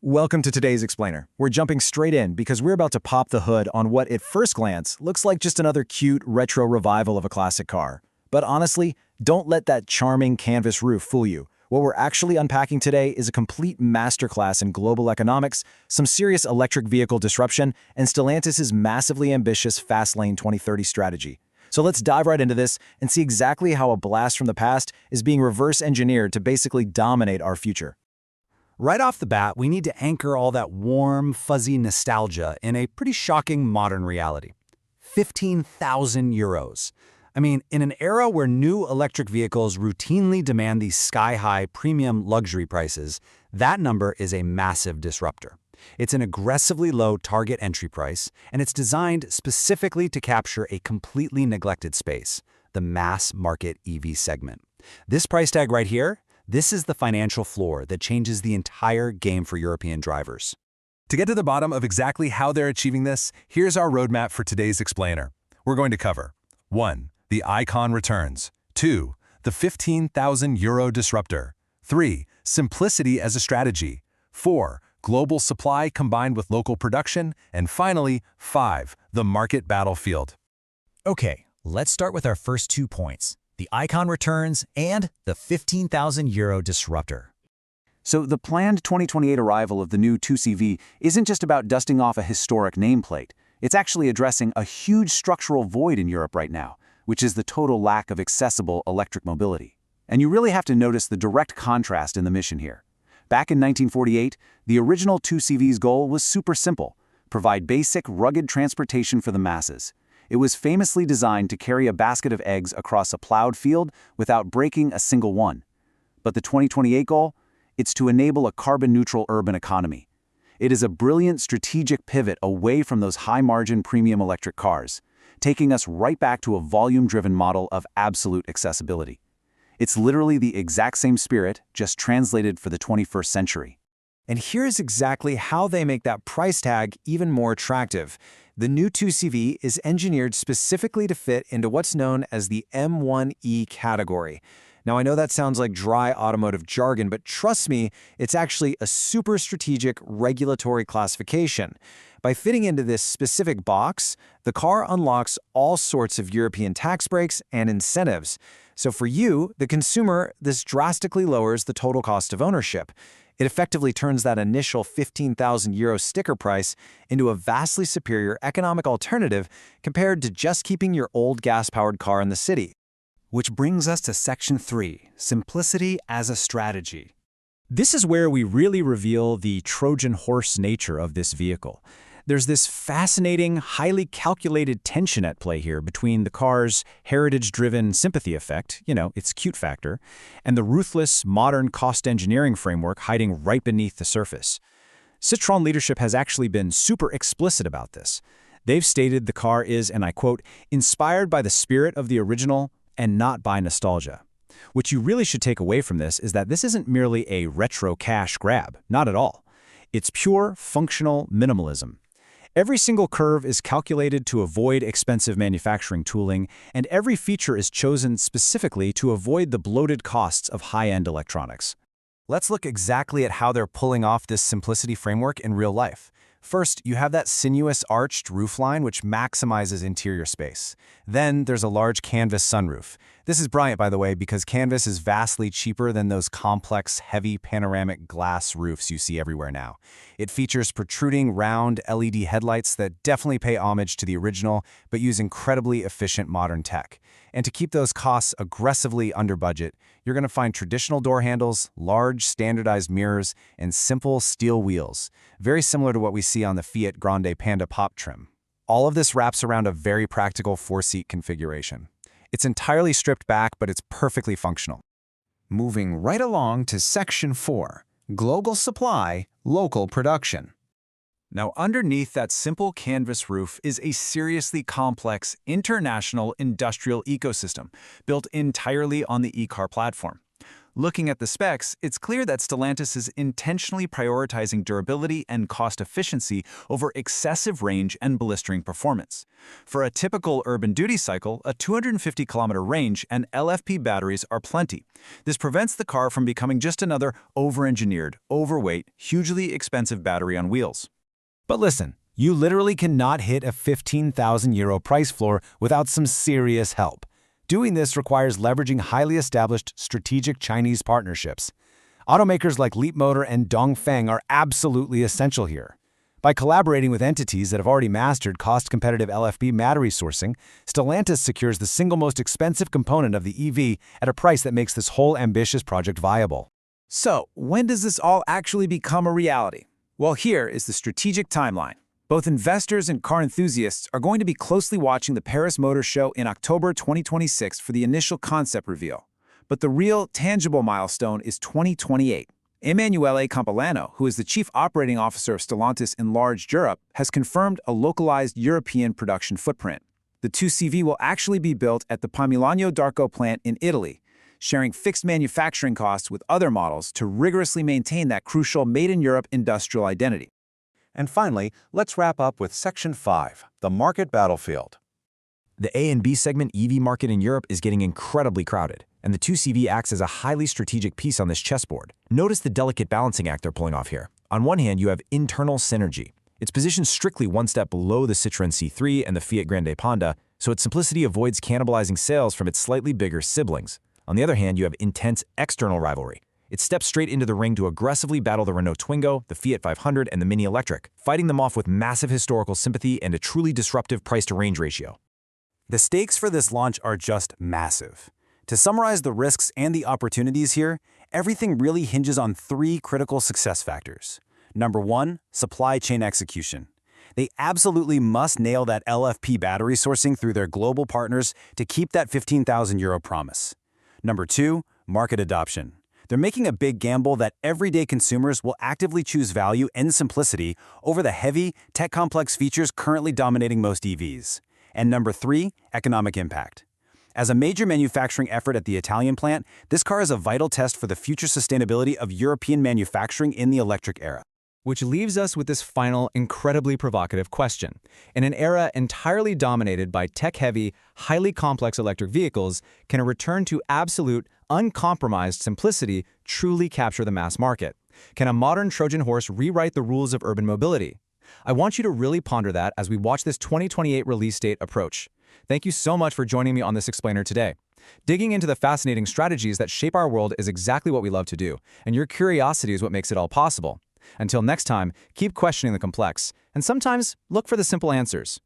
Welcome to today's Explainer. We're jumping straight in because we're about to pop the hood on what at first glance looks like just another cute retro revival of a classic car. But honestly, don't let that charming canvas roof fool you. What we're actually unpacking today is a complete masterclass in global economics, some serious electric vehicle disruption, and Stellantis' massively ambitious FaSTLAne 2030 strategy. So let's dive right into this and see exactly how a blast from the past is being reverse engineered to basically dominate our future. Right off the bat, we need to anchor all that warm, fuzzy nostalgia in a pretty shocking modern reality. 15,000 euros. I mean, in an era where new electric vehicles routinely demand these sky-high premium luxury prices, that number is a massive disruptor. It's an aggressively low target entry price, and it's designed specifically to capture a completely neglected space, the mass market EV segment. This price tag right here, this is the financial floor that changes the entire game for European drivers. To get to the bottom of exactly how they're achieving this, here's our roadmap for today's explainer. We're going to cover 1. The icon returns. 2. The 15,000 euro disruptor. 3. Simplicity as a strategy. 4. Global supply combined with local production. And finally, 5. The market battlefield. Okay, let's start with our first 2 points. The icon returns, and the 15,000 euro disruptor. So the planned 2028 arrival of the new 2CV isn't just about dusting off a historic nameplate. It's actually addressing a huge structural void in Europe right now, which is the total lack of accessible electric mobility. And you really have to notice the direct contrast in the mission here. Back in 1948, the original 2CV's goal was super simple: provide basic, rugged transportation for the masses. It was famously designed to carry a basket of eggs across a plowed field without breaking a single one. But the 2028 goal? It's to enable a carbon-neutral urban economy. It is a brilliant strategic pivot away from those high-margin premium electric cars, taking us right back to a volume-driven model of absolute accessibility. It's literally the exact same spirit, just translated for the 21st century. And here's exactly how they make that price tag even more attractive. The new 2CV is engineered specifically to fit into what's known as the M1E category. Now, I know that sounds like dry automotive jargon, but trust me, it's actually a super strategic regulatory classification. By fitting into this specific box, the car unlocks all sorts of European tax breaks and incentives. So for you, the consumer, this drastically lowers the total cost of ownership. It effectively turns that initial 15,000 euro sticker price into a vastly superior economic alternative compared to just keeping your old gas-powered car in the city. Which brings us to Section 3, Simplicity as a Strategy. This is where we really reveal the Trojan horse nature of this vehicle. There's this fascinating, highly calculated tension at play here between the car's heritage-driven sympathy effect, its cute factor, and the ruthless, modern cost engineering framework hiding right beneath the surface. Citroën leadership has actually been super explicit about this. They've stated the car is, and I quote, inspired by the spirit of the original and not by nostalgia. What you really should take away from this is that this isn't merely a retro cash grab, not at all. It's pure, functional minimalism. Every single curve is calculated to avoid expensive manufacturing tooling, and every feature is chosen specifically to avoid the bloated costs of high-end electronics. Let's look exactly at how they're pulling off this simplicity framework in real life. First, you have that sinuous arched roofline, which maximizes interior space. Then there's a large canvas sunroof. This is brilliant, by the way, because canvas is vastly cheaper than those complex, heavy panoramic glass roofs you see everywhere now. It features protruding, round LED headlights that definitely pay homage to the original, but use incredibly efficient modern tech. And to keep those costs aggressively under budget, you're going to find traditional door handles, large standardized mirrors, and simple steel wheels, very similar to what we see on the Fiat Grande Panda pop trim. All of this wraps around a very practical 4-seat configuration. It's entirely stripped back, but it's perfectly functional. Moving right along to Section 4, Global Supply, Local Production. Now, underneath that simple canvas roof is a seriously complex international industrial ecosystem built entirely on the e-car platform. Looking at the specs, it's clear that Stellantis is intentionally prioritizing durability and cost efficiency over excessive range and blistering performance. For a typical urban duty cycle, a 250-kilometer range and LFP batteries are plenty. This prevents the car from becoming just another over-engineered, overweight, hugely expensive battery on wheels. But listen, you literally cannot hit a €15,000 price floor without some serious help. Doing this requires leveraging highly established strategic Chinese partnerships. Automakers like Leapmotor and Dongfeng are absolutely essential here. By collaborating with entities that have already mastered cost-competitive LFP battery sourcing, Stellantis secures the single most expensive component of the EV at a price that makes this whole ambitious project viable. So, when does this all actually become a reality? Well, here is the strategic timeline. Both investors and car enthusiasts are going to be closely watching the Paris Motor Show in October 2026 for the initial concept reveal. But the real, tangible milestone is 2028. Emanuele Campilano, who is the chief operating officer of Stellantis Enlarged Europe, has confirmed a localized European production footprint. The 2CV will actually be built at the Pomigliano d'Arco plant in Italy, sharing fixed manufacturing costs with other models to rigorously maintain that crucial made-in-Europe industrial identity. And finally, let's wrap up with Section 5, the market battlefield. The A and B segment EV market in Europe is getting incredibly crowded, and the 2CV acts as a highly strategic piece on this chessboard. Notice the delicate balancing act they're pulling off here. On one hand, you have internal synergy. It's positioned strictly one step below the Citroën C3 and the Fiat Grande Panda, so its simplicity avoids cannibalizing sales from its slightly bigger siblings. On the other hand, you have intense external rivalry. It steps straight into the ring to aggressively battle the Renault Twingo, the Fiat 500, and the Mini Electric, fighting them off with massive historical sympathy and a truly disruptive price-to-range ratio. The stakes for this launch are just massive. To summarize the risks and the opportunities here, everything really hinges on three critical success factors. Number one, supply chain execution. They absolutely must nail that LFP battery sourcing through their global partners to keep that €15,000 promise. Number two, market adoption. They're making a big gamble that everyday consumers will actively choose value and simplicity over the heavy, tech-complex features currently dominating most EVs. And number three, economic impact. As a major manufacturing effort at the Italian plant, this car is a vital test for the future sustainability of European manufacturing in the electric era. Which leaves us with this final, incredibly provocative question. In an era entirely dominated by tech-heavy, highly complex electric vehicles, can a return to absolute, uncompromised simplicity truly capture the mass market? Can a modern Trojan horse rewrite the rules of urban mobility? I want you to really ponder that as we watch this 2028 release date approach. Thank you so much for joining me on this explainer today. Digging into the fascinating strategies that shape our world is exactly what we love to do, and your curiosity is what makes it all possible. Until next time, keep questioning the complex, and sometimes look for the simple answers.